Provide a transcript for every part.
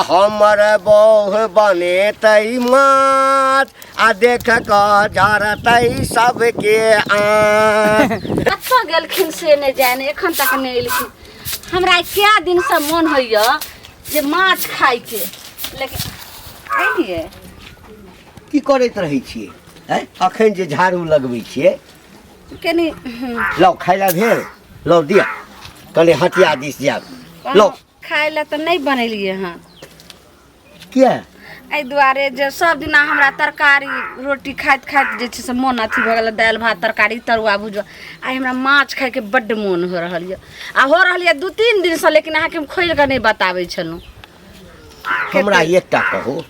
हमर बौह बने तई मात आ देख क झरतई सबके कत्ता गेलखिन से नहीं जाने एखन तक नहीं एलखिन। हमरा क्या दिन से मन होइए जे माछ खाइ के, लेकिन आइए की करैत रहै छियै हैं? अखन जे झाड़ू लगबै छियै कनी लो खाइ ला भेल लो दिया कनी हटिया दिस जाब लो खाइ ला तो नहीं बनेलिए हँ। किया एहि दुआरे जे सब दिना हमरा तरकारी रोटी खाइत खाइत जे छै से मोन अथी भऽ गेल, दालि भात तरकारी तरुआ भुजवा। आइ हमरा माछ खाइके बड्ड मोन हो रहल यऽ आ हो रहल यऽ 2-3 दिनसँ, लेकिन अहाँके हम खोलि कऽ नहीं बताबै छलहुँ। हमरा एकटा कहू,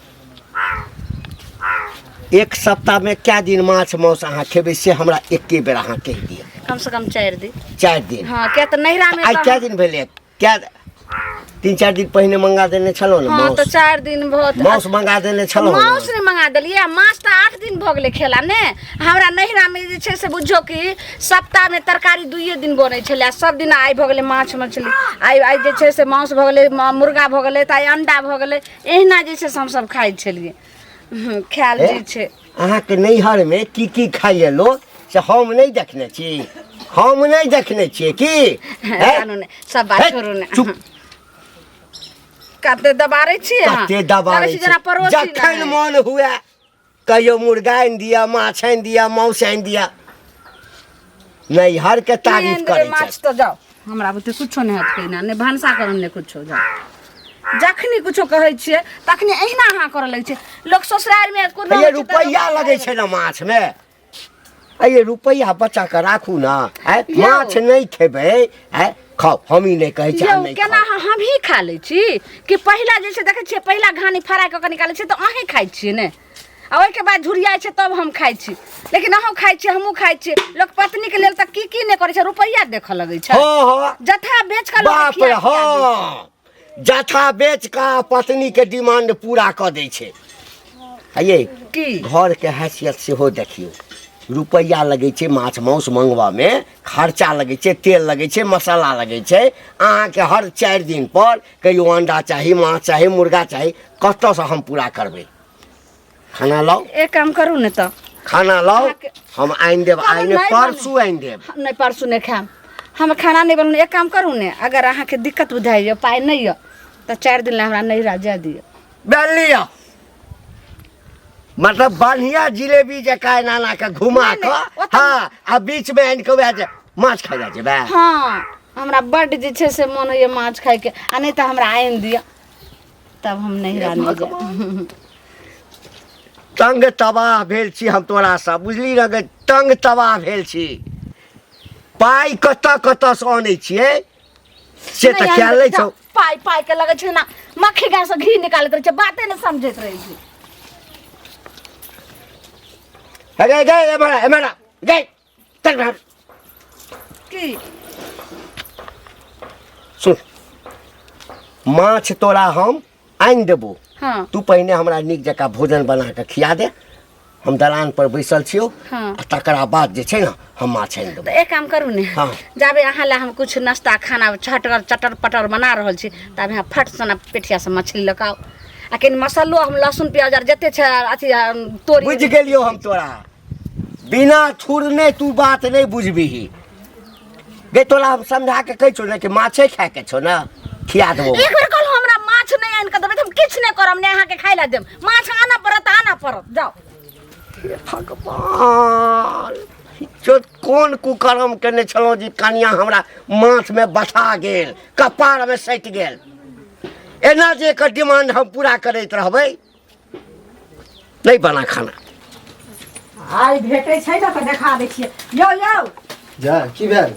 एक सप्ताह में क्या दिन माछ मांस अहाँ खेबै से हमरा एके बेर अहाँ कहि दिअ। कम से कम 4 दिन। 4 दिन? हाँ, क्या तो नैहरा में आइ क्या दिन भेलै? क्या 3-4 दिन पहिने मंगा देने छलहुँ ने हाँ, मांस? तो 4 दिन बहुत मांस मंगा देने छलहुँ ने? मांस नहीं मंगा देलिए, माछ तो 8 दिन भऽ गेलै खेला ने। हमरा नैहरा में जे छै से बुझो कि सप्ताह में तरकारी 2 दिन बनै छलै, सब दिन आइ भऽ गेलै माछ मछली, आइ जे छै से मांस भऽ गेलै, मुर्गा भऽ गेलै, तऽ आइ अंडा भऽ गेलै। एहिना जे छै से हम सब खाइ छलिए। ख्याल जे छै अहाँके नैहर में की खाइए लोग से हम नहीं देखने छी? हम नहीं देखने छियै की? सब बात छोड़ू ने। कते दबारै छी अहाँ? कते दबारै छी? जखन मन हुए कहियो मुर्गा आनि दिया, माछ आनि दिया, मांस आनि दिया। नैहर के तारीफ करै माछ छै। तो जाओ, हमरा बुते कुछो नहीं हट कहिना, ने भनसा करन ने कुछो। जाओ जखनी कुछो कहै छियै तखनी एहिना अहाँ करऽ लगै छै। लोक ससुराल में ये रुपैया लगै छै ना माछ में? ये रुपैया बचा के राखू ना। माछ नहीं खेबै खाओ, हम ही नहीं कहै छी नहीं केना हम ही खा लै छी कि पहिला जे छै देखै छियै, पहिला घानी फ्राई कऽ के निकालै छै तऽ अहीं खाइ छियै ने, आ ओहिके बाद झुरियाइ छै तब हम खाइ छी। लेकिन अहूँ खाइ छियै, हमहूँ खाइ छियै। लोक पत्नी के लेल तऽ की नहीं करै छै, रुपैया देखऽ लगै छै। जथा बेच के बाप रे हाँ, जथा बेच का पत्नी के डिमांड पूरा कऽ दै छै। ये घर के हैसियत सेहो देखियो, रुपैया लगे छै माछ मांस मंगवा में, खर्चा लगे छै, तेल लगे छै, मसाला लगे छै। अहाँ के हर 4 दिन पर कहियो अंडा चाही, माछ चाही, मुर्गा चाही, कतऽ से हम पूरा करबै? खाना लाओ। एक काम करू ने तो खाना लाओ, हम आइन देब, आइन परसू आइन देब। नहीं परसू नहीं खाम, हम खाना नहीं बनू। एक काम करू ने, अगर अहाँ के दिक्कत बुझाइए, पाई नहीं है तो 4 दिन ला हमरा नैहरा जा दियो। लिया मतलब बढ़िया जिलेबी जका नाना के घुमा के, हाँ, आ बीच में आइन के वैसे माछ खाइ जा जेबै। हाँ, हमरा बड्ड जे छै से मन होइए माछ खाइ के, आ नहीं तो हमरा आइन दिया, तब हम नैहरा नहीं जाब। तंग तबाह भेल छी हम तोरा सा, बुझली ना गे? तंग तबाह भेल छी। पाई कतऽ से आनै छियै से तऽ ख्याल नहीं छौ। पाई के लगे छै ना, मक्खी गाय से घी निकालैत रहै छै, बाते नहीं समझैत रहै छै। सुन, माछ तोरा हम आइन देबो। हाँ। तू पहिने हमरा नीक जकाँ भोजन बना के खिया दे। हम दलान पर बैसल छियो। हाँ। तकरा बाद जे छै ना हम माछ आइन देबो। तो एक काम करू ने, हाँ। जाबे अहाँ ला हम कुछ नाश्ता खाना चटर पटर बना रहल छी, तब यहाँ फट सना पेठिया से मछली लगाओ, आ कनी मसालो हम लहसुन प्याज आर जते छै अथी तोड़ी। बुझ गेलियो हम तोरा, बिना थुरने तू बात नहीं बुझबिही गे। तोरा हम समझा के कह छो ना कि माछे खाए के छो ना, खिया देबो। एक बेर कहलहुँ हमरा माछ नहीं आनि के देबै तऽ हम किछ नहीं करब, ने अहाँ के खाइ ला देब। माछ आना पड़त जाओ। हे भगवान, जो कोन कुकर्म केने छलहुँ जी, कनिया हमरा माथ में बसा गेल, कपार में सटि गेल। एना जे एकर डिमांड हम पूरा करैत रहबै, नहीं बना खाना। आइ भेटै छै ना तऽ देखा दै छियै। यौ जा की भेल?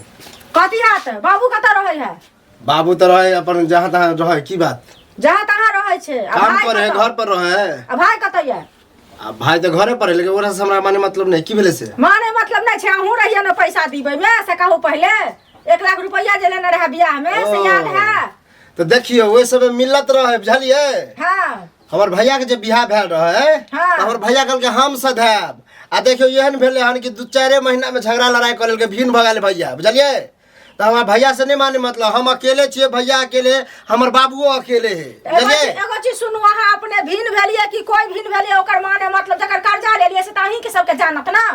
कथी हाथ बाबू कतऽ रहै है? बाबू तो रहे अपन जहाँ तहाँ रहे, की बात? जहाँ तहाँ रहै छै। काम करे है, घर पर रहे है। आ भाई कतऽ ये? आ भाई तो घरे पर है, लेकिन ओकरा से हमरा माने मतलब नहीं। की भेले से? माने मतलब नहीं छै, अहूँ रहिए ना पैसा दीबे में से कहू पहले 1 लाख रुपया जे लेने रहे बियाह में, से याद है? तो देखियो वही सब मिलत रहे, बुझलिए? हाँ। हमर भैया के जब बियाह भेल रहे, हाँ। हमर भैया कहल के हम सधाब। आ देखियो एहन भेले हन कि 2-4 महीना में झगड़ा लड़ाई कर के भिन्न भ गेल भैया, बुझलिए? तो हमारे भैया से नहीं माने मतलब हम अकेले छे, भैया अकेले, हमर बाबुओ अकेले है। एगो चीज सुनू, अहाँ अपने भिन्न भेलिए कि कोई भिन्न भेलिए, ओकर माने मतलब जकर कर्जा ले लिए से त अहीं के सबके जानत ना।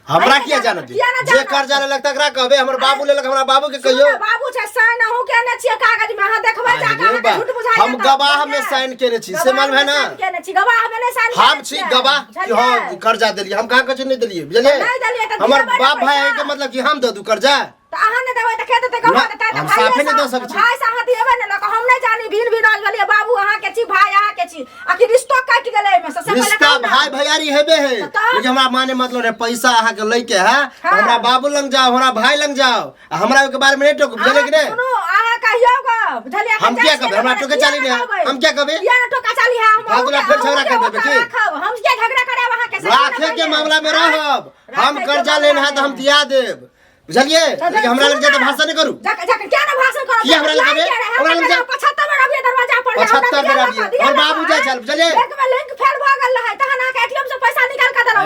हमरा किया जानत जे कर्जा ले लगता करा कहबे हमर बाबू ले लग, हमरा बाबू के कहियो बाबू छै साइन अहू केने छियै कागज में, अहाँ देखबै जाके झूठ बुझाइ। हम गवाह में साइन केने छी, से मालूम है ना, केने छी गवाह में नहीं साइन। हम छी गवाह कि हां कर्जा देलिए, हम कहां कुछ नहीं देलिए बुझलिए। हमर बाप भाई के मतलब कि हम दे दू कर्जा, त अहाँ ने देबै त के देतै गवाह देतै त हम साफे नहीं दे सकै छी। भाई साहब दिएबे ने लक हम नहीं जानी भिन्न भिन्न राज भेलिए, बाबू अहाँ के छी, भाई अहाँ के छी, आखिर रिश्तो काट गेलै में से रिश्ता भाई भैयारी हेबे है, लेकिन हमरा माने मतलब रे पैसा अहाँ के लई के है, हमरा बाबू लंग जाओ, हमरा भाई लंग जाओ, हमरा के बारे में नहीं टोक बुझले कि नहीं। सुनो अहाँ कहियो ग बुझलिए, हम क्या कहबे, हमरा टोके चाली नहीं, हम क्या कहबे, या न टोका चाली है, हम भागुला फिर झगड़ा कर देबे की, हम क्या झगड़ा करे वहां के राखे के मामला में रहब, हम कर्जा लेना है तो हम दिया देब बुझलिए, लेकिन हमरा लग जाते भाषण नहीं करू। जाके क्या ना भाषण करो, की हमरा लगे हमरा लग जा 75 बेर अभी दरवाजा पर 75 बेर अभी और बाबू जाय चल बुझलिए, बैंक में लिंक फेल भ गेल रहे तहन आके एटीएम से पैसा निकाल के देलो,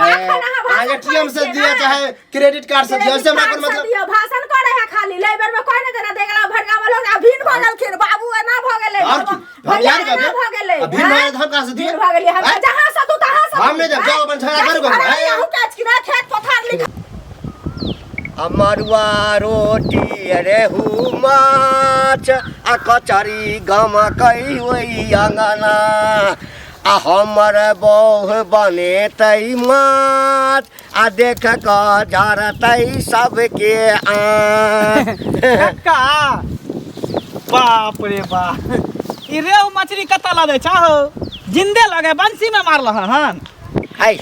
आ एटीएम से दिया चाहे क्रेडिट कार्ड से दिया, उससे हमरा कोन मतलब भाषण करे है खाली लेबर में कोई नहीं देना देगला भड़का वाला अभिन भ गेल, फिर बाबू एना भ गेले, भैया ने भ गेले अभिन भ हम कहां से दिए भ गेले, हम जहां से तू तहां से हम नहीं जाओ अपन झगड़ा करू हम काज की ना खेत पथार लिख अमरुआ रोटी रेहू माछ आ कचरी गम कई वही अंगना आ हमर बौह बने तई माछ आ देख क जरतई सबके का बाप रे बाप, ई रेहू मछली कत लगे चाहो, जिंदे लगे बंसी में मारल हन। है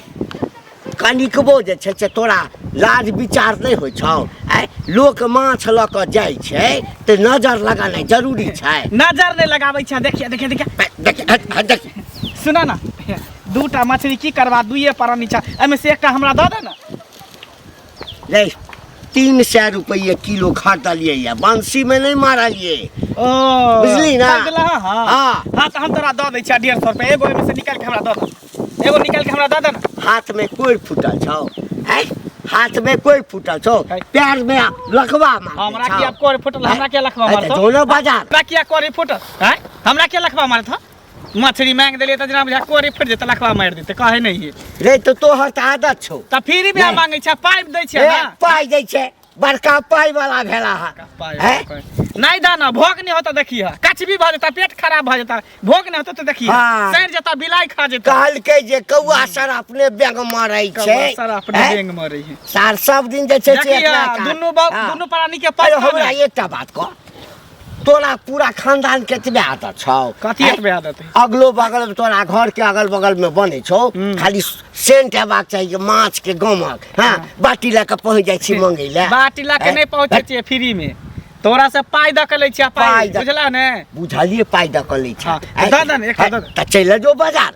कनिकबो जे छै से तोरा लाज विचार नहीं होइ छौ, आइ लोक माछ लऽ कऽ जाइ छै तऽ नजर लगानाइ जरूरी छै। नजर नहीं लगाबै छै, देखिए देखिए देखिए देख सुना ना, दूटा मछली की करबा, दुइये पर नीचा, एमे से एकटा हमरा दऽ दे ना। ले 300 रुपये किलो खरीदलिए या बंसी में नहीं मारलिए, ओ बुझली ना। हाँ हाँ तो हम तोरा दऽ दै छियै 150 रुपये, एगो एमे से निकाल के हमरा दऽ दे, एगो निकाल के हमरा दऽ दे ना। हाथ में कोई फूटल छौ, है हाथ में कोई फूटल छौ, पैर में लखवा मार हमरा किया कोरी फुटल, हमरा किया लखवा मारत, दोनों बाजार हमरा किया कोरी फुटल है, हमरा किया लखवा मारत ह, मछली मांग देलिए त जना बुझा कोरी फुट जेत, लखवा मार देते, कहे नहीं है रे तो तोहर त आदत छौ, त फिर भी मांगे छ, पाइप दै छ ना, पाई दै छै, बड़का पाई वाला भेला है, नहीं दाना भोग नहीं होता, देखिए कच भी भ जेता, पेट खराब भ जेता, भोग नहीं होता तो देखिए हाँ। सड़ जेता, बिलाई खा जेता, कहलकै जे कौआ सर अपने बैंग मारै छै, सर अपने बेंग मरे है, सार सब दिन जे छै से देखिए एकरा काट। दुनु प्राणी के अरे पास हमरा एकटा बात कह, तोरा पूरा खानदान केतबे आदत छौ, कथी एतबे आदत है, अगलो बगल में तोरा घर के अगल बगल में बने छौ, खाली सेंट हेबाक चाहिए माछ के गमक, हाँ बाटी लेके पहुंच जाइ छी मंगै ले, बाटी ला के नहीं पहुंचे छिए फ्री में, तोरा से पाई द के लै छिए, पाई बुझला ने, बुझलिए पाई द के लै छै, दऽ दन एक दऽ दन, त चल जो बाजार,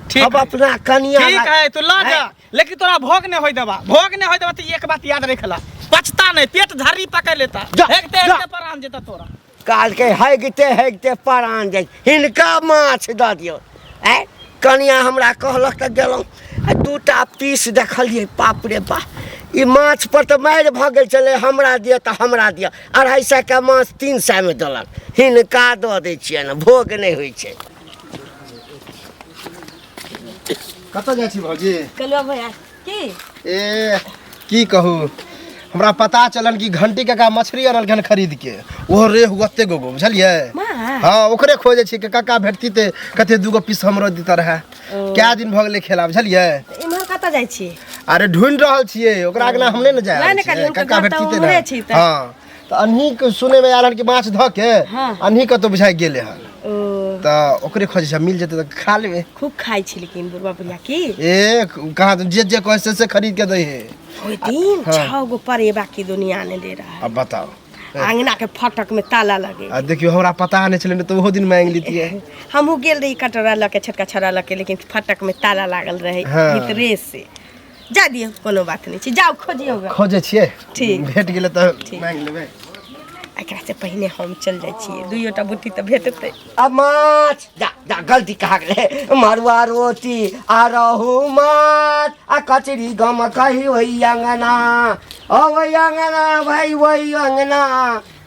ठीक अब अपना कनिया ठीक है तू ला जा, लेकिन तोरा भोग नहीं होई देबा, भोग नहीं होई देबा, तो एक बात याद रखला, पछता नहीं, पेट झर्री पकड़ लेता, हेगते हेगते परान जेता तोरा, काल के हेगते परान जाइ, हिनका माछ दऽ दियौ, ऐ कनिया हमरा कहलक त गेलहुँ, दूटा पीस देखलिए, बाप रे बाप, ई माछ पर तो मारि भ गेल छलै, हमरा दिअ त हमरा दिअ, 250 के माछ 300 में देलक, हिनका दऽ दै छियनि, भोग नहीं होइ छै। कत जाइ छी भौजी, कलवा भैया की ए की कहू, हमरा पता चलन कि घंटी काका मछली अनल खन खरीद के, ओहो रेहू ओते गो बुझलिए, हाँ ओकरे खोजे छी, काका भेटती ते कते दूगो पीस हमरो दिता रहे, क्या दिन भ गेले खेला बुझलिए, इमहर कत जाइ छी, अरे ढूंढ रहल छिए ओकरा, अगला हम नहीं न जाए, काका भेटती ते ना, हाँ तो अनही के सुने में आलन कि माछ ध के अनही के तो बुझाई गेले हन, तो ओकरे खोजे छ, मिल जेते तो खा लेबे, खूब खाई छी लेकिन बुढ़वा बुढ़िया की, ए कहां तो जे कहे से खरीद के दे है, ओए दिन 6 गो परे बाकी दुनिया ने दे रहा है, अब बताओ आंगना के फटक में ताला लगे, देखियो हमरा पता नहीं चले तो वो दिन मांग लीती है, हमहू गेल रही कटोरा लके छोटका छड़ा लके, लेकिन फटक में ताला लागल रहे भीतरे से, जा दियो कोनो बात नहीं छी, जाओ खोजियो, खोजे छिए, ठीक भेट गेले तो मांग लेबे। एकरा से पहले हम चल जाइ छियै दुइयोटा बुट्टी तऽ भेटतै अब माछ जा जा गलती कहा गेले मरुआ रोटी आ रहू माछ आ कचरी गम कही वही अंगना ओ वही अंगना भाई वही अंगना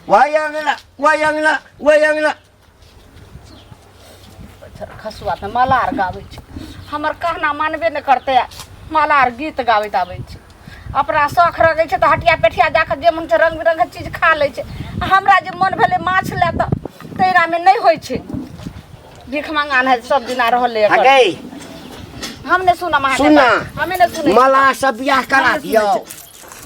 वही अंगना वही अंगना वही अंगना खसुआ तऽ मलार गाबै छै हमर कहना मानबे नहि करतै मलार गीत गाबैत आबै छै अपना शौख रखै छै तऽ हटिया पेठिया जाकऽ जे मन छै रंग बिरंगके चीज खा लै छै हमरा जे मन भेलै माछ लए तऽ तैरामे नहि होइ छै भीख मंगान है सब दिना रहलै गई हम ने सुना सुना हमें ने सुने मला सब बियाह करा दियो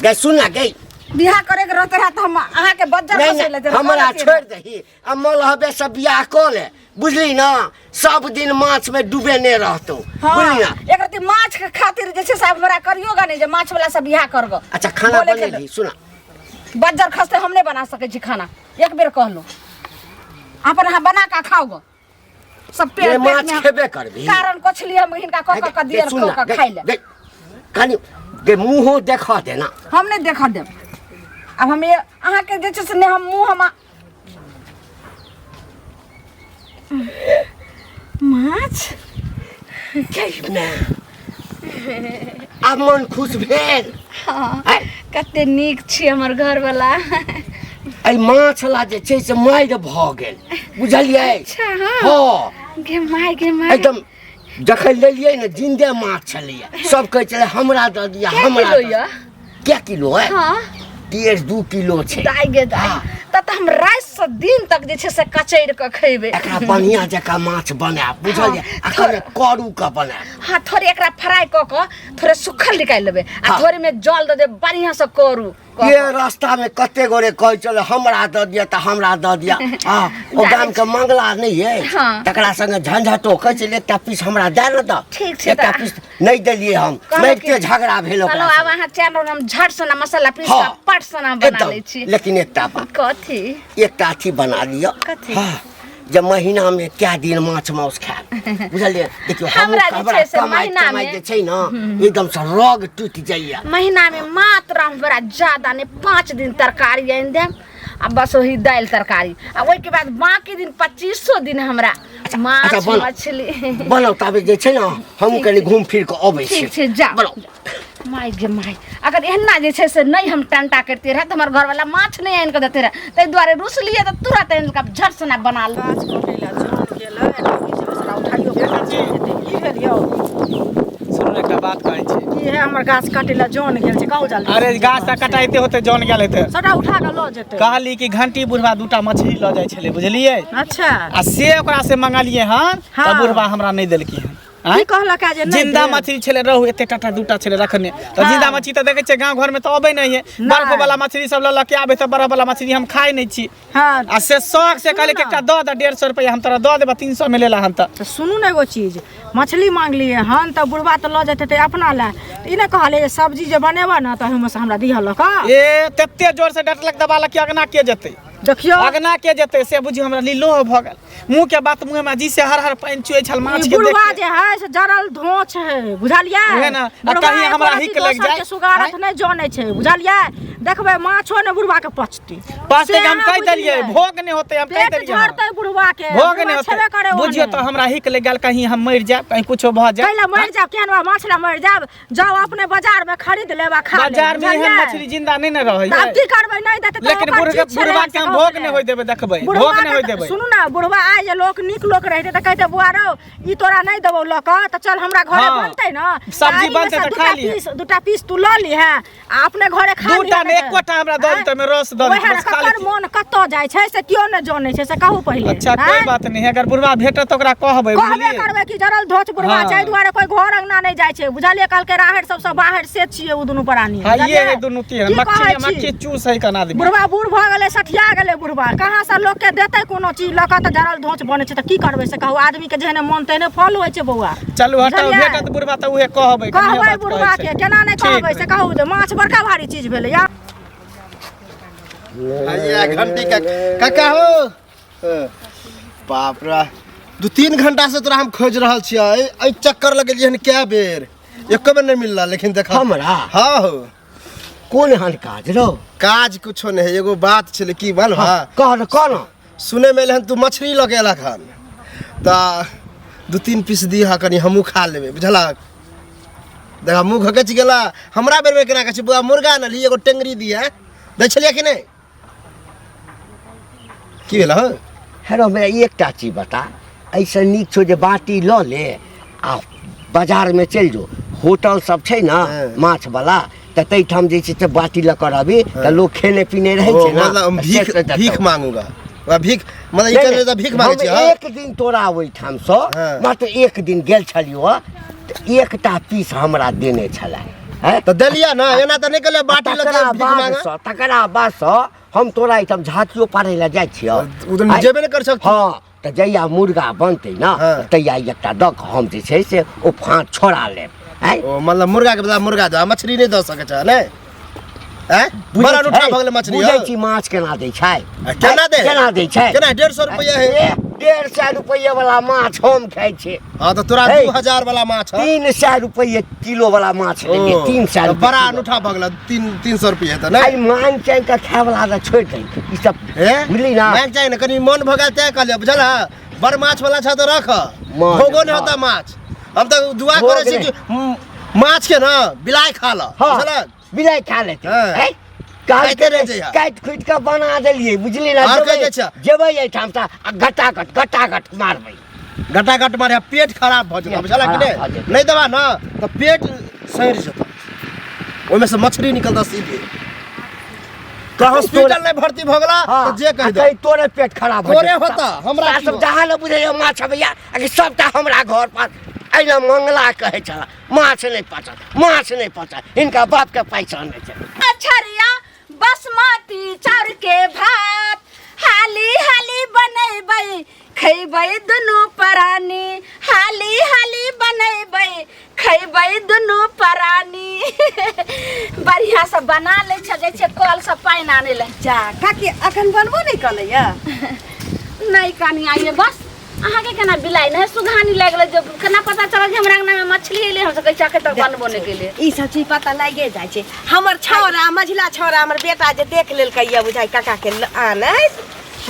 गई सुना गई बियाह करे के रहते रहत हम अहाँ के बज्जर नहीं फसे ले नहीं हमरा छोड़ दही अब मलहबे सब बियाह कऽ ले बुझली ना सब दिन माछ में डूबे नहीं रहतो बुझली ना एक रति माछ के खातिर जे छै से हमरा करियोगा नहीं जे माछ वाला से बियाह करगो अच्छा खाना बनेली सुना बज्जर खसते हम नहीं बना सके छी खाना एक बेर कहलो अपन अहाँ बना के खाओगो सब पेट माछ खेबे करबी कारण कोछली हम हिनका क क दियर क क खाइ ले कनी गे मुंहो देखा देना हम नहीं देखा देब अब हम ये अहाँ के जे छै से हम मुंह हम माछ ना अब मन खुश भेल कते नीक छी हमर घर वाला आई माछ ला जे छै से मारि भ गेल बुझलियै अच्छा हां गे माय एकदम जखन लेलियै ने जिंदे माछ छलैया सब कहै छलै हमरा दऽ दिया हमरा क्या किलो है हां 1.5-2 किलो छै दाई गे दाई त हम रात से दिन तक जे छै से कचैर के खैबे एकरा बढ़िया जका माछ बना बुझलियै अखन करू का बना हां थोड़े एकरा फ्राई क के थोड़े सुखल निकाल लेबे आ थोड़े में जल दे दे बढ़िया से करू ये रास्ता में कते गोरे कहै चले हमरा दऽ दिया त हमरा दऽ दिया हां ओ गाम के मंगला नहीं है तकरा संगे झंझटो कहै छले एकटा पीस हमरा दे न द ठीक छै एकटा पीस नहीं देलिए हम मैते झगड़ा भेल चलो अब अहाँ चैनल हम झट से मसाला पीस के पट से बना लै छी लेकिन एकटा बात कथी एकटा अथी बना लियो कथी जब महीना में क्या दिन माछ मांस खाए बुझलिए देखियो हमरा जे छै से महीना में जे छै ना एकदम से रोग टूट जाइया महीना में मात्र हमरा ज्यादा ने 5 दिन तरकारी आइन देम आ बस वही दाल तरकारी आ ओइ के बाद बाकी दिन 2500 दिन हमरा माछ मछली बनाओ तबे जे छै ना हम कनी घूम फिर के अबै छी ठीक छै जा माय गे माय अगर एहना जे छै से नहीं हम टंटा करते रहे त हमर घर वाला माछ नहीं आइन के देते रहे तै द्वारे रुसलिए त तुरंत इनका झट से ना बना लो गाछ कटेला जान गेला एटा पीछे बसरा उठाइयो के जेते ई भेलियो सुन एकटा बात कहै छै की है हमर गाछ कटेला जान गेल छै कहू जल्दी अरे गाछ ता कटाइते होते जान गेल हेते सटा उठा के ल जेते कहली कि घंटी बुढ़वा दूटा मछली ल जाय छले बुझलिए अच्छा आ से ओकरा से मंगलिए हन त बुढ़वा हमरा नहीं देलकी हन की कहलक जे नहीं जिंदा मछली छले रहू एते टाटा दूटा छले रखने तो जिंदा मछली तो देखे छे गांव घर में तो अबे नहीं है बर्फ वाला मछली सब ल के आबे तो बर्फ वाला मछली हम खाई नहीं छी हां आ से शौक से कहले कि एकटा द 150 रुपया हम तोरा द देबा 300 में लेला हन त सुनू ना एगो चीज मछली मांग लिए हन त बुढ़वा त ल जेते अपना ला ई ना कहले सब्जी जे बनेबा ना त हम से हमरा दिहलक ए तत्ते जोर से डटलक दबाला कि अगना के जते देखियो अगना के जते से बुझी हमरा लीलो भ गेल मुंह के बात मुंह में जी से हर हर पानी चुए छल माछ के देख बुढ़वा जे है से जरल धोछ है बुझलिए है ना कहीं हमरा हिक लग जाए सुगारत नहीं जाने छै बुझलिए देखबे माछो ने बुढ़वा के पचती पाछे हम कह देलिए भोग नहीं होते हम कह देलिए झड़ते बुढ़वा के भोग नहीं होते बुझियो तो हमरा हिक लग गेल कहीं हम मर जाब कहीं कुछो भ जाए पहले मर जाब केन माछ ला मर जाब जाओ अपने बाजार में खरीद लेबा खा ले बाजार में हम मछली जिंदा नहीं न रहै तब की करबै नहीं देते तो लेकिन बुढ़वा के हम भोग नहीं होय देबे देखबै भोग नहीं होय देबे सुनू ना बुढ़वा आइ जे लोक नीक लोक रहते त कहते बुआ रो ई तोरा नहीं देबो लोक त चल हमरा घरे बनतै न सब्जी बनतै त खा ली दूटा पीस तू ल ली है आ अपने घरे खा ली दूटा में एकोटा हमरा द दी त में रस द दी बस खा ली मन कत्तो जाय छै से कियो न जाने छै से कहू पहिले अच्छा कोई बात नहीं अगर बुढ़वा भेटत त ओकरा कहबै कहबे करबै कि जरल धोच बुढ़वा छै दुआरे कोई घर अंगना नहीं जाय छै बुझलिए कल के राहड़ सब बाहर से छिए उ दुनु प्राणी हां ये दुनु की मक्खी चूस है कना दी बुढ़वा बूढ़ भ गेलै सठिया गेलै बुढ़वा कहां से लोग के देतै कोनो चीज लक त जरल धोच बने छै त की करबै से कहू आदमी के जेहने मन तेहने फल होय छै बौआ चलू हटाओ भेटत बुढ़वा त उहे कहबै बुढ़वा के केना नहीं कहबै से कहू जे माछ बड़का भारी चीज भेलै या आइया घंटी काका हो बाप रे 2-3 घंटा से तोरा हम खोज रहल छियै ए चक्कर लगेलिए हन क्या बेर एको बेर नहीं मिलला लेकिन देखा हमरा हां हो कोन हन काज रो? काज कुछो नहीं है, एगो बात छले की बोल कह न सुने में एलहन तू मछली लगे अलग हन ता 2-3 पीस दी हा कनी हमू खा लेबे बुझलक। देखा मुंह घकच गेला हमरा बेर में केना कहै बुआ मुर्गा न ली एगो टेंगरी दिया दै छलिया कि नहीं की भेला हो? हेरो मैं एकटा चीज बता, ऐसे नीक छो जे बाटी ल ले आ बाजार में चल जो, होटल सब छै ना माछ वाला त तै ठाम जे छै बाटी ल कर अभी त लोग खेने पीने रहे छै ना। मतलब भीख मांगूंगा वा भीख मतलब ई करे त भीख मांगे छी। एक दिन तोरा ओइ ठाम स मात्र एक दिन गेल छलियो त एकटा पीस हमरा देने छला है त देलिया ना, एना त नहीं कहले बाटी लगे भीख मांगा। तकरा बाद स हम तोरा इठम झाकियो पारे ला जाइ छियो, उधर जेबे नहीं कर सकत। हां त जइया मुर्गा बनते ना तइया एकटा द हम जे छै से ओ फाँट छोड़ा ले। ओ मतलब मुर्गा के बदला मुर्गा दो, मछली नहीं दे सके छ ने? हैं बड़ा उठा भगले मछली बुझै छी माछ केना दै छै? केना दे? केना दै छै? केना 150 रुपया है? 150 रुपया वाला माछ हम खाइ छी। हां तो तोरा 2000 वाला माछ है, 300 रुपया किलो वाला माछ लेंगे। 300 तो बड़ा अनूठा भगला 300 रुपया त नहीं। आई मान चैन का खाए वाला त छोड़ दे ई सब मिली ना। मैं चाहिए ना कनी मन भगा तय कर ले बुझल है। बड़ माछ वाला छ तो रख भोगो नहीं होता माछ। हम तो दुआ करे छी कि माछ के ना बिलाई खा ल बुझल, बिलाई खा लेते हैं। काट खुट के बना देलिए बुझली ना। जेबै एठाम से गटागट मारबै, गटागट मारे पेट खराब भ जेतै बुझल कि नहीं दवा ना तो पेट सड़ जेतै, ओमे से मछली निकलता सीधे। तो हॉस्पिटल में भर्ती भगला तो जे कह दे तोरे पेट खराब हो तोरे होता हमरा सब जहां न बुझे माछ भैया कि सबटा हमरा घर पर ऐना मंगला कहे छला माछ नहीं पचा इनका बाप के पैसा नहीं छै। अछरिया बासमती चाउर के भात हाली हाली बनैबै खैबै दुनू परानी, हाली हाली बनैबै खैबै दुनू परानी। बढ़िया से बना ले छ जैसे कल से पानी आने ले जा काकी अखन बनबो नहीं कलैया? नहीं कानी आइए बस अहाँ के केना बिलाई नहीं सुघानी लाग गेल जब केना पता चलल जे हमरा अंगना में मछली एले हम कहै चाके तक बनबो नहीं केले। ई सब चीज पता लागे जाय छै। हमर छौरा मझिला छौरा हमर बेटा जे देख लेल कहिया बुझाई काका के आनै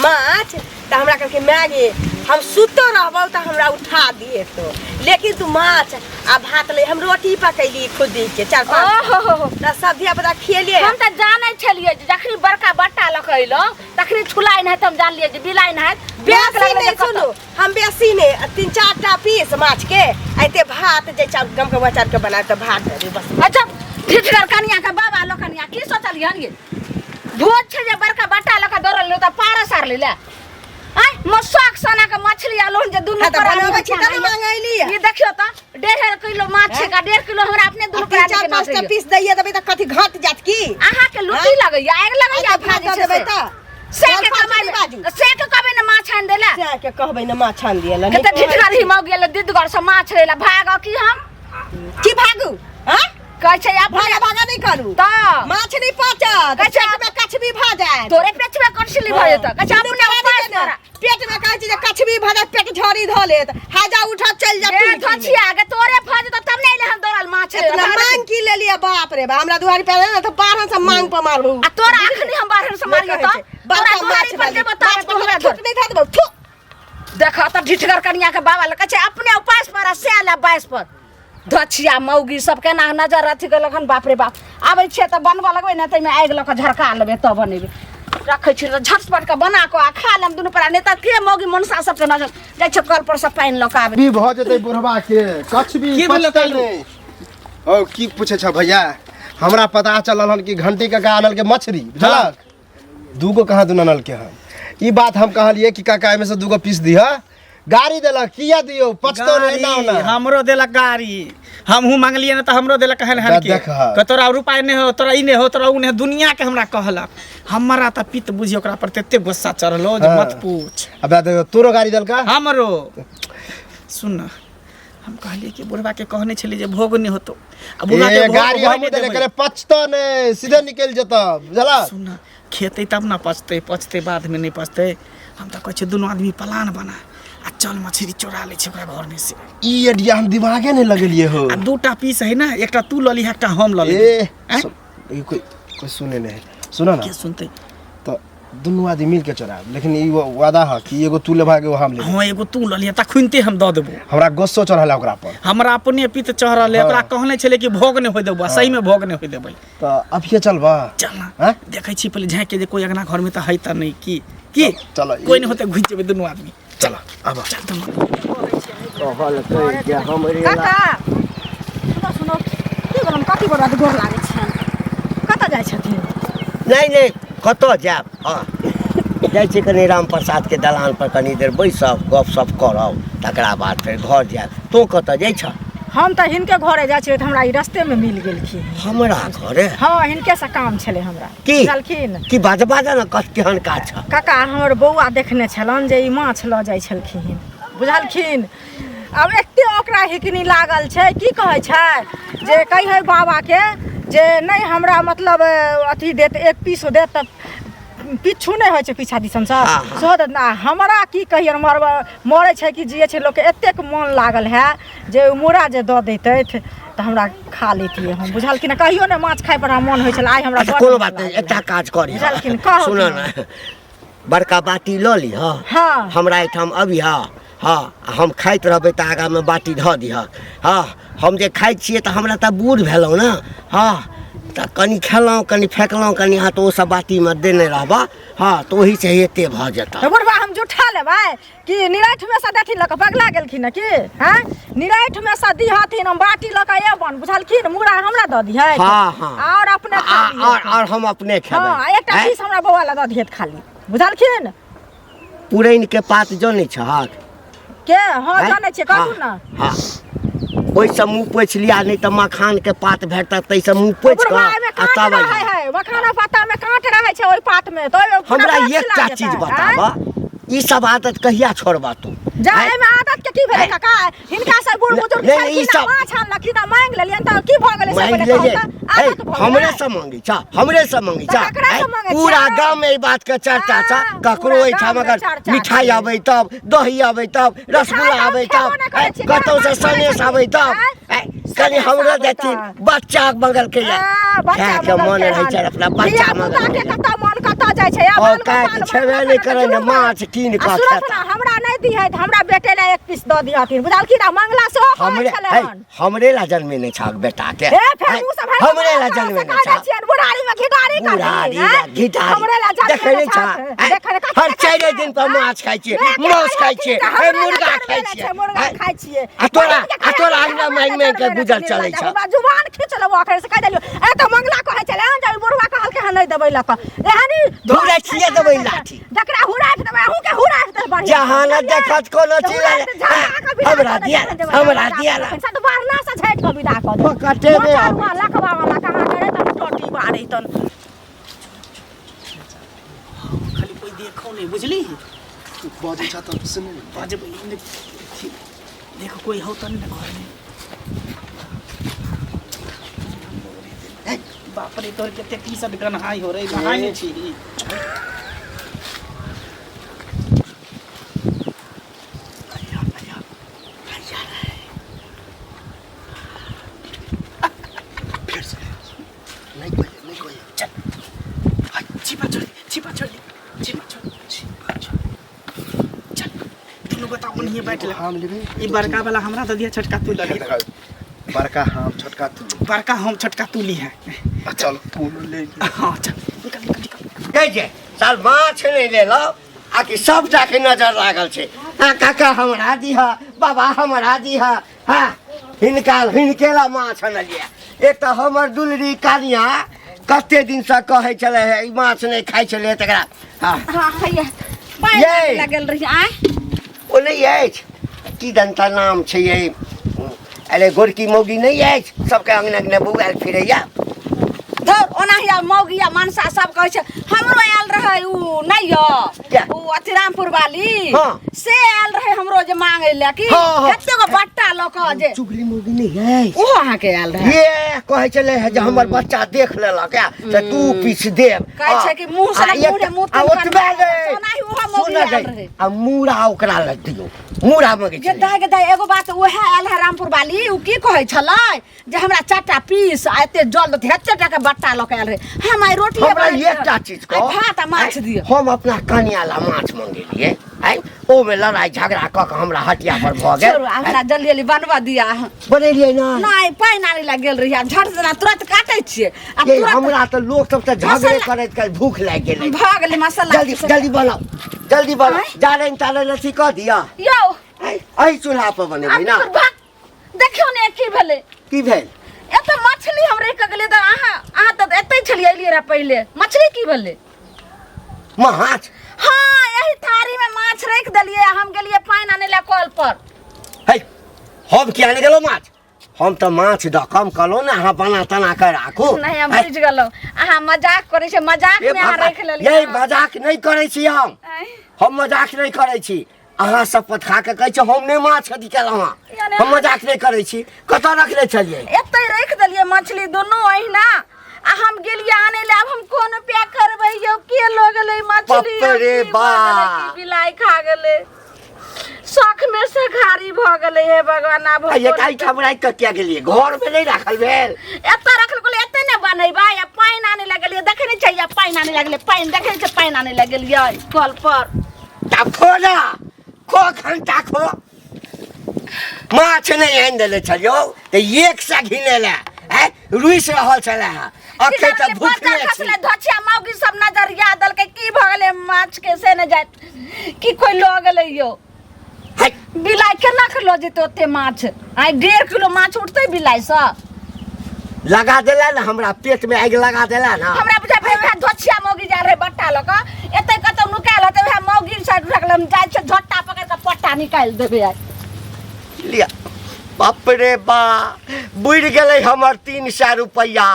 माछ त हमरा कहके मैगे हम सुतो रहबौ त हमरा उठा दिए तो, लेकिन तू माछ आ भात ले हम रोटी पकैली खुद के 4-5 त सब धिया पुता खेलिए। हम त जानै छलिए जे जखनी बड़का बट्टा ल के अइलो तखनी छुलाई नहीं त हम जान लिए जे बिलाई नहीं बेक लगले। सुनो हम बेसी ने 3-4 टा पीस माछ के ऐते भात जे गम के बचार के बना त भात दे बस। अच्छा ठिठगर कनिया के बाबा लोकनिया की सोचलियन ये भोज छै जे बड़का बट्टा ल के दौड़ल लो त पारा सार ले आई मसाक सना के मछली आलोन जे दुनु पर बनावे छी त मांगैली ये देखियो त 1.5 किलो माछ छै का 1.5 किलो हमरा अपने दुनु पर 4-5 टा पीस दैया देबै त कथि घट जात की? आहा के लुटी लगैया आग लगैया भात देबै त से के कबै न माछ आन देला से के कहबै न माछ आन दिएला के त ठिठगर ही मौ गेल दिदगर से माछ लेला भाग की हम की भागू? हां कहै छै आप भागा नहीं करू त माछ नहीं पचत कच्चा में कछबी भ जाय तोरे पेट में कछली भ जेत कच्चा अपने उपास करा पेट में कहै छै जे कछबी भ जाय पेट झड़ी ध लेत हाजा उठा चल जा ए धछी आगे तोरे भ जेत तब नहीं ले हम दौड़ल माछ इतना मांग की ले लिया बाप रे बा हमरा दुआरी पे ना त 12 से मांग पर मारबू आ तोरा अखनी हम 12 से मारियो त बड़ा दुआरी पर दे बता तो हमरा छुट नहीं था देबो थू देखा त ढिठगर कनिया के बाबा ल कहै छै अपने उपास पर से आला 22 पर धछिया मौगी सब के ना नजर अथी केलखन बाप रे बाप आबै छै त बनबा लगबै न तै में आगि ल के झरका लेबै त बनेबै रखै छी झटपट के बना के आ खा लेम दुनु पर नहीं त के मौगी मनसा सब के नजर जाय छै कल पर से पानी ल के आबै भी भ जेतै बुढ़वा के कछबी पचतै नहीं। ओ की पूछे छ भैया हमरा पता चलल हन कि घंटी काका आनल के मछली बुझलक दूगो कहाँ दुनल के हन ई बात हम कहलिए कि काका में से दूगो पीस दिया गाड़ी देलक किया दियो पचतो नहीं ना ना हमरो देलक गाड़ी हमहू मांगलिए ना त हमरो देलक कहन हन के तोरा रुपया नहीं हो तोरा ई नहीं हो तोरा उ नहीं दुनिया के हमरा कहलक हमरा त पित बुझी ओकरा पर तते गुस्सा चढ़लो जे मत पूछ। अबे तोरो गाड़ी देलका हमरो सुन हम कहलिए कि बुढ़वा के कहने छली जे भोग नहीं होतो अब बुढ़वा के गाड़ी हम देले करे पचतो नहीं सीधे निकल जता बुझला। सुन खेते तब ना पचते बाद में नहीं पचते हम त कहै छै दुनु आदमी प्लान बना आ चल मछली चोरा ले छै ओकरा घर में से ई आइडिया हम दिमागे नहीं लगलिए हो। आ 2टा पीस है ना एकटा तू लली एकटा हम लली ए कोई कोई सुने नहीं। सुनो ना के सुनते तो दुनू आदमी मिल के चढ़ाब, लेकिन ई वादा है कि एगो तू लेबा एगो हम लेब। हां एगो तू ल लिया ता खुनते हम द देबो। हमरा गुस्सो चढ़ला ओकरा पर। हमरा अपने पित चढ़ल है, ओकरा कहने छले कि भोग ने होय देबो, सही में भोग ने होय देबै। तो अभिये चलबा। चल ना हैं? देखै छी पहले झाँक के जे कोई अगना घर में त है त नहीं की चलो कोई नहीं होते घुस जेबै दुनू आदमी। चल अब चल तुम कहल कहि के हमरे काका सुनो सुनो की बोलम कथी बड़ा गोर लागै छै कतऽ जाइ छथिन नहीं कतऽ जायब। हाँ जाइ छी कनि राम प्रसाद के दलान पर कनि देर बैसब गपशप करब तकरा बाद फेर घर जायब। तू कतऽ जाइ छ? हम तऽ हिनके घरे जाइ छियै तऽ हमरा ई रस्ते में मिल गेलखिन। हमरा घरे? हाँ हिनके से काम छलै हमरा। की बुझलखिन की बाजबा ना कत केहन काज छ? काका हमर बौआ देखने छलन जे ई माछ लऽ जाइ छलखिन, बुझलखिन। अब एते ओकरा हिकनी लागल छै की कहै छै जे कहिए बाबा के जे नहीं हमरा मतलब अथी देत एक पीस देत त पिछू नहीं होइ छै पीछा दिसन से सो देत ना। हमरा की कहिए मरे छै कि जिए छै लोग के एतेक मन लागल है जे मुरा जे दऽ दैतै तऽ हमरा खा लेतियै हम, बुझलखिन। कहियो ने माछ खाय पर मन होइ छल, आइ हमरा अच्छा कोनो बात नहीं, एकटा काज करी बुझलखिन। कहू सुन ना बड़का बाटी लऽ ली। हाँ हमरा एहिठाम अभी हाँ हम खाइत रहबै तऽ आगा में बाटी धऽ दिह। हाँ हम जे खाइ छियै तऽ हमरा तऽ बूढ़ भेलहुँ ने। हाँ तऽ कनि खेलहुँ कनि फेकलहुँ कनि हाँ तो ओ सब बाटी में देने रहबा। हाँ तो ओही से एते भऽ जेतै। बुढ़बा हम जुठा लेबै कि निराठ में से देथिन लऽ कऽ पगला गेलखिन कि हैं निराठ में से दिहथिन हम बाटी लऽ कऽ एबन, बुझलखिन। मुरा हमरा दऽ दिहै और अपने और हम अपने खेबै। हाँ एकटा पीस हमरा बौआ लऽ दऽ दिहैत खाली, बुझलखिन। पुरैन के पात जनै छहक के? हाँ जानै छियै, कहू ना। हाँ ओइसे मुँह पोछि लिया, नहीं तो मखान के पात भेटत तैसे मुँह पोछि बुढ़बा कऽ एमे आ काँट तब रहै है, मखाना पाता में काँट रहै छै ओइ पात में। तो हमरा एकटा चीज बताब, ई सब आदत कहिया छोड़बा तू? जा एमे आदत के की भेलै काका? हिनका से बूढ़ बुजुर्ग नहीं, ई सब माछ आनलखिन त मांग लेलियन त की भ गेलै से मांगि पहिले लेलियै। आदत भ हमरे से मांगी छ, हमरे से मांगी छ। ककरा से मांगै छी? पूरा गांव में ई बात के चर्चा छ। हाँ, ककरो पूरा एठाम गाँव में अगर चर्चा मिठाई छै। आबै तब, दही आबै तब, रसगुल्ला हम आबै खेबो तब, नहि करै छी, कतौ से घर पर सनेस बैठल आबै तब, छी। कनि सनेस हमरो आबै देथिन तब। बच्चा बगल के या खाए के मन रहै छै अपना बच्चा मगल के कतऽ मन कतऽ जाइ छै? और काहे के छेबे नहि करे ने माछ कीन कऽ खेता। हमरा नहि दिहै हमरा बेटे ले एक पीस दऽ दिहथिन, बुझलखिन। मंगला से हमरे ला जन्मे नहीं छाक बेटा के। हमरे ला जन्मे नहीं छाक। बुढ़ारी में घिडारी बुढ़ारी देखे नहीं छा। हर 4 दिन पर माछ खाइ छियै, मांस खाइ छियै, मुर्गा खाइ छियै। आ तोरा अंगना मांग मांग के गुजर चलै छ। जुबान खींच लेबो आखिर से कह देलियो ए तो मंगला कहै छले हम जाई बुढ़वा कहल के नहीं देबै ल क एहनी धुरा छिए देबै लाठी। जकरा हुराट देबै अहू के हुराट दे बढ़िया। जहान देखत कोनो चीज हमरा दिया सब बारना से झैट के विदा क दे। कटे में लखवा वाला कहां करे त टोटी मारे तन। खाली कोई देखो नहीं, बुझली? बाजे छ त सुन बाजब देखो कोई हो त नहीं घर में। बाप रे तोर केते टी-शर्ट गनहाई हो रे, नहाई नहीं छी। बताओ नहीं बैठ ले। हम लेबै ई बड़का वाला हमरा दे दिया, छोटका तू ले ले। बड़का हम छोटका तू। बड़का हम छोटका तू ली है। चल तू ले। हां चल निकल निकल निकल। कह जे साल माछ नहीं ले लो आकि सब जाके नजर लागल छे। हां काका हमरा दिहा, बाबा हमरा दिहा। हां हिनके ला माछ न लिया। एक तो हमर दुलरी कानिया कते दिन से कहे चले है ई माछ नहीं खाइ छले तकरा। हां हां हैया ये लागल रही आय ओ नहीं अछि की दंता नाम छै ये। अरे गोरकी मौगी नहीं अछि सबके अंगने अंगने बुआल फिरैया। धर ओनाहिया मौगिया मनसा सब कहै छै हमरो आयल रहे उ नहीं क्या? उ अतिरामपुर वाली हाँ। से आयल रहे हमरो जे मांगे ले कि हाँ। कते गो बट्टा ल क जे चुगली मौगी नहीं अछि। ओ अहाँ के आयल रहे ये कहे चले है जे हमर बच्चा देख लेलक या से तू पीछ देब। कहै छै कि मुंह से मुंह मुंह आ ओतबे ओनाही ओहो मौगी आयल रहे। आ मूड़ा ओकरा लग दियो मूड़ा मगे जे दाय एगो बात ओहे आयल है रामपुर वाली उ की कहै छलै जे हमरा 4टा पीस आ एते जल दे हेते टा के बट्टा ल के आयल रे हम आई रोटी हमरा एकटा चीज को भात आ माछ दियो हम अपना कन्या ला माछ मंगेलिए आई ओ में लड़ाई झगड़ा क के हमरा हटिया पर भ गेल छोड़ू हमरा जल्दी जल्दी बनवा दिया बनेलिए ना नहीं पाइन आने लग गेल रहिया झट देना तुरंत काटै छियै आ ये तुरंत हमरा तो लोग सब त झगड़े करैत कर भूख लाग गेलै भ गेलै मसाला जल्दी जल्दी बनाओ जल्दी बनाओ जारन तारन अथी क दिया यौ आई चूल्हा पर बनेबै ना देखियो ने की भेलै की भेल एत मछली हम रह गेलै त अहाँ त एतै छलियै एलियै रे पहिले मछली की भेलै माछ हाँ यही थारी में माछ रख देलिए हम गेलिए पाइन आने ला कल पर है हम किया नहीं गेलो माछ हम तो माछ द कम कलो ना अहाँ बना तना कर राखू नहीं हम बुझ गेलो अहाँ मजाक करे छै मजाक में अहाँ रख लेलिए यही मजाक नहीं करे छी हम मजाक नहीं करे छी अहाँ शपथ खा के कहै छी हम नहीं माछ अथी केलहुँ हम मजाक नहीं करे छी कतऽ रखले छलिए एतै रख देलिए मछली दोनों अहिना आ हम गेलिए आने ला हम कोन पे करबै यौ के लो गेलै मछली बाप रे बा बिलाई खा गेलै शौक में से घारी भ गेलै हे भगवान आब ये काई ठमराई क के गेलिए घर में नहीं रखल भेल एतऽ रखल गेलै एतै ने बनेबै या पाइन आने लगलिए देखे नहीं चाहिए पाइन आने लगले पाइन देखे छै पाइन आने लगलिए कल पर खो ना खो घंटा खो माछ नहीं आनि देले छलियो त एक सा घिने ले रुइस रहल छले अखे त भूखले छी धछिया मौगी सब नजरिया दलकै की भ गेलै माछ के से न जात की कोई ल गेलै यो बिलाई केना के ल जेतै ओते माछ आई 1.5 किलो माछ उठतै बिलाई स लगा देला ना हमरा पेट में आगि लगा देला ना हमरा बुझा भाई धछिया मौगी जा रहे बट्टा ल क एतै कतौ नुकायल हतै वह मौगी साइड रखलम जाय छै झट्टा पकड़ के पट्टा निकाल देबे आई लिया बाप रे बा बुढ़ गेलै हमर 300 रुपया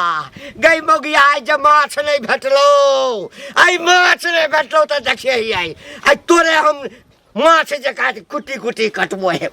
गई मौगिया आई जे माछ नहीं भेटलो आई माछ नहीं भेटलो त देखिए आई तोरे हम माछ जका कुटी कुटी कटबो है